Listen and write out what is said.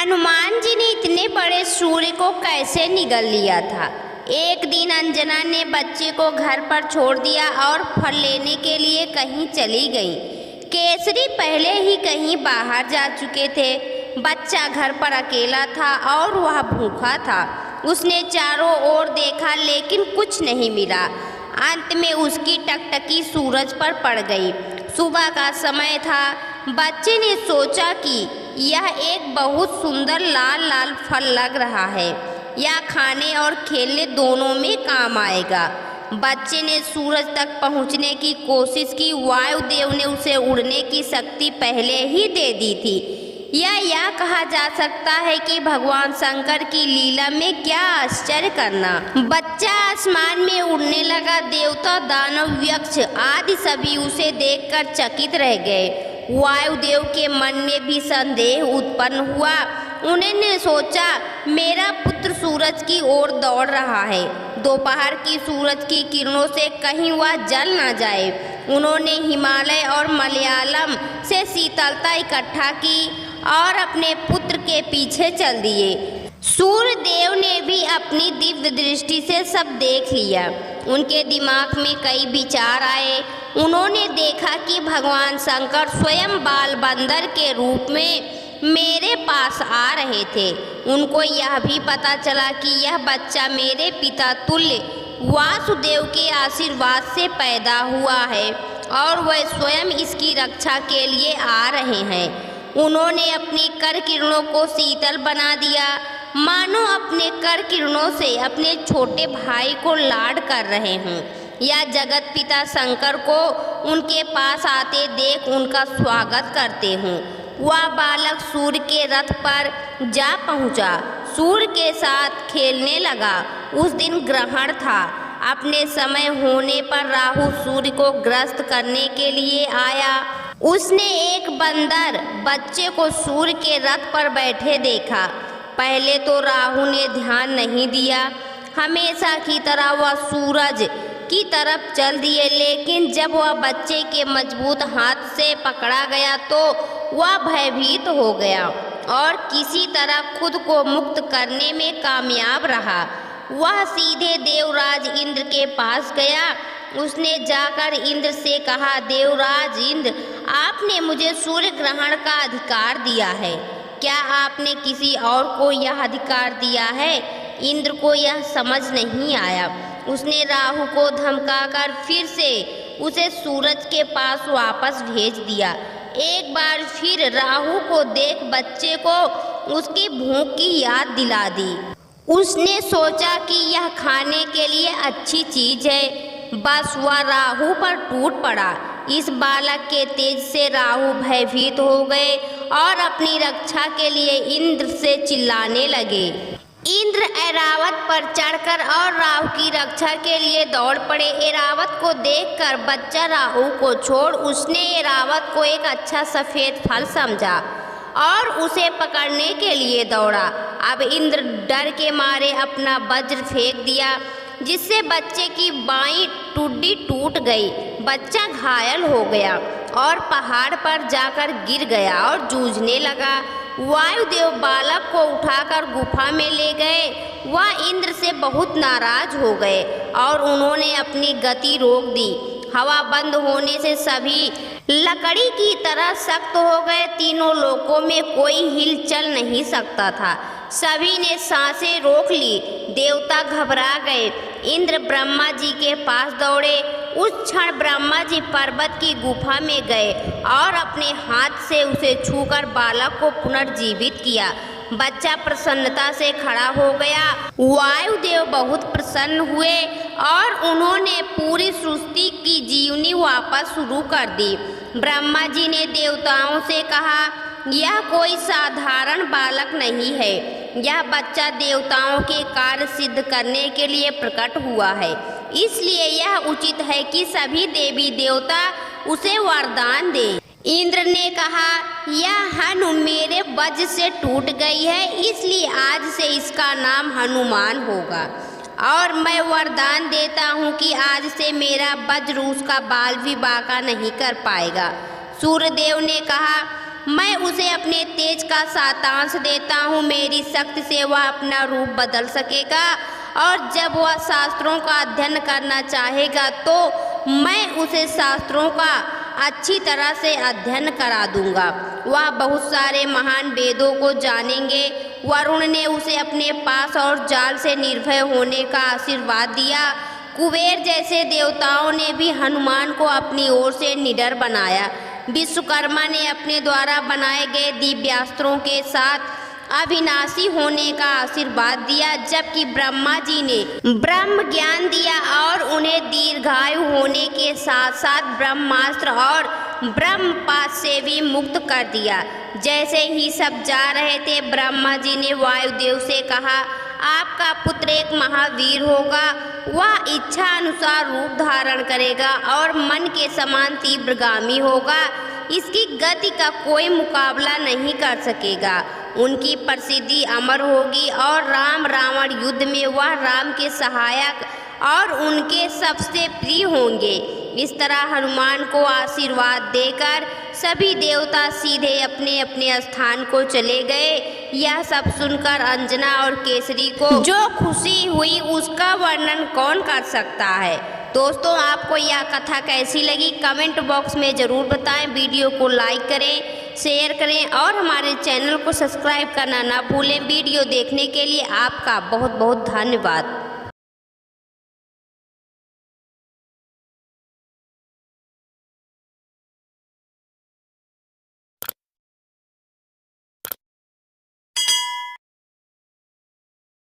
हनुमान जी ने इतने बड़े सूर्य को कैसे निगल लिया था। एक दिन अंजना ने बच्चे को घर पर छोड़ दिया और फल लेने के लिए कहीं चली गई। केसरी पहले ही कहीं बाहर जा चुके थे। बच्चा घर पर अकेला था और वह भूखा था। उसने चारों ओर देखा लेकिन कुछ नहीं मिला। अंत में उसकी टकटकी सूरज पर पड़ गई। सुबह का समय था। बच्चे ने सोचा कि यह एक बहुत सुंदर लाल लाल फल लग रहा है। यह खाने और खेलने दोनों में काम आएगा। बच्चे ने सूरज तक पहुंचने की कोशिश की। वायुदेव ने उसे उड़ने की शक्ति पहले ही दे दी थी। यह कहा जा सकता है कि भगवान शंकर की लीला में क्या आश्चर्य करना। बच्चा आसमान में उड़ने लगा। देवता, दानव, यक्ष आदि सभी उसे देखकर चकित रह गए। वायुदेव के मन में भी संदेह उत्पन्न हुआ। उन्होंने सोचा, मेरा पुत्र सूरज की ओर दौड़ रहा है। दोपहर की सूरज की किरणों से कहीं वह जल न जाए। उन्होंने हिमालय और मलयालम से शीतलता इकट्ठा की और अपने पुत्र के पीछे चल दिए। सूर्य देव ने भी अपनी दिव्य दृष्टि से सब देख लिया। उनके दिमाग में कई विचार आए। उन्होंने देखा कि भगवान शंकर स्वयं बाल बंदर के रूप में मेरे पास आ रहे थे। उनको यह भी पता चला कि यह बच्चा मेरे पिता तुल्य वासुदेव के आशीर्वाद से पैदा हुआ है और वह स्वयं इसकी रक्षा के लिए आ रहे हैं। उन्होंने अपनी कर किरणों को शीतल बना दिया, मानो अपने कर किरणों से अपने छोटे भाई को लाड कर रहे हों। या जगत पिता शंकर को उनके पास आते देख उनका स्वागत करते हों। वह बालक सूर्य के रथ पर जा पहुंचा, सूर्य के साथ खेलने लगा। उस दिन ग्रहण था। अपने समय होने पर राहु सूर्य को ग्रस्त करने के लिए आया। उसने एक बंदर बच्चे को सूर्य के रथ पर बैठे देखा। पहले तो राहु ने ध्यान नहीं दिया। हमेशा की तरह वह सूरज की तरफ चल दिए, लेकिन जब वह बच्चे के मजबूत हाथ से पकड़ा गया तो वह भयभीत हो गया और किसी तरह खुद को मुक्त करने में कामयाब रहा। वह सीधे देवराज इंद्र के पास गया। उसने जाकर इंद्र से कहा, देवराज इंद्र, आपने मुझे सूर्य ग्रहण का अधिकार दिया है। क्या आपने किसी और को यह अधिकार दिया है? इंद्र को यह समझ नहीं आया। उसने राहु को धमकाकर फिर से उसे सूरज के पास वापस भेज दिया। एक बार फिर राहु को देख बच्चे को उसकी भूख की याद दिला दी। उसने सोचा कि यह खाने के लिए अच्छी चीज है। बस वह राहु पर टूट पड़ा। इस बालक के तेज से राहु भयभीत हो गए और अपनी रक्षा के लिए इंद्र से चिल्लाने लगे। इंद्र ऐरावत पर चढ़कर और राहु की रक्षा के लिए दौड़ पड़े। ऐरावत को देखकर बच्चा राहु को छोड़ उसने ऐरावत को एक अच्छा सफेद फल समझा और उसे पकड़ने के लिए दौड़ा। अब इंद्र डर के मारे अपना वज्र फेंक दिया, जिससे बच्चे की बाईं टुड्डी टूट गई। बच्चा घायल हो गया और पहाड़ पर जाकर गिर गया और जूझने लगा। वायुदेव बालक को उठाकर गुफा में ले गए। वह इंद्र से बहुत नाराज हो गए और उन्होंने अपनी गति रोक दी। हवा बंद होने से सभी लकड़ी की तरह सख्त हो गए। तीनों लोकों में कोई हिलचल नहीं सकता था। सभी ने सांसें रोक ली। देवता घबरा गए। इंद्र ब्रह्मा जी के पास दौड़े। उस क्षण ब्रह्मा जी पर्वत की गुफा में गए और अपने हाथ से उसे छूकर बालक को पुनर्जीवित किया। बच्चा प्रसन्नता से खड़ा हो गया। वायुदेव बहुत प्रसन्न हुए और उन्होंने पूरी सृष्टि की जीवनी वापस शुरू कर दी। ब्रह्मा जी ने देवताओं से कहा, यह कोई साधारण बालक नहीं है। यह बच्चा देवताओं के कार्य सिद्ध करने के लिए प्रकट हुआ है। इसलिए यह उचित है कि सभी देवी देवता उसे वरदान दें। इंद्र ने कहा, यह हनु मेरे वज्र से टूट गई है, इसलिए आज से इसका नाम हनुमान होगा और मैं वरदान देता हूँ कि आज से मेरा वज्र उसका बाल भी बांका नहीं कर पाएगा। सूर्यदेव ने कहा, मैं उसे अपने तेज का 7 देता हूँ। मेरी शक्ति से वह अपना रूप बदल सकेगा और जब वह शास्त्रों का अध्ययन करना चाहेगा तो मैं उसे शास्त्रों का अच्छी तरह से अध्ययन करा दूंगा। वह बहुत सारे महान वेदों को जानेंगे। वरुण ने उसे अपने पास और जाल से निर्भय होने का आशीर्वाद दिया। कुबेर जैसे देवताओं ने भी हनुमान को अपनी ओर से निडर बनाया। विश्वकर्मा ने अपने द्वारा बनाए गए दिव्यास्त्रों के साथ अविनाशी होने का आशीर्वाद दिया, जबकि ब्रह्मा जी ने ब्रह्म ज्ञान दिया और उन्हें दीर्घायु होने के साथ साथ ब्रह्मास्त्र और ब्रह्मपाश से भी मुक्त कर दिया। जैसे ही सब जा रहे थे, ब्रह्मा जी ने वायुदेव से कहा, आपका पुत्र एक महावीर होगा। वह इच्छा अनुसार रूप धारण करेगा और मन के समान तीव्रगामी होगा। इसकी गति का कोई मुकाबला नहीं कर सकेगा। उनकी प्रसिद्धि अमर होगी और राम रावण युद्ध में वह राम के सहायक और उनके सबसे प्रिय होंगे। इस तरह हनुमान को आशीर्वाद देकर सभी देवता सीधे अपने अपने स्थान को चले गए। यह सब सुनकर अंजना और केसरी को जो खुशी हुई उसका वर्णन कौन कर सकता है। दोस्तों, आपको यह कथा कैसी लगी कमेंट बॉक्स में ज़रूर बताएं। वीडियो को लाइक करें, शेयर करें और हमारे चैनल को सब्सक्राइब करना ना भूलें। वीडियो देखने के लिए आपका बहुत बहुत धन्यवाद।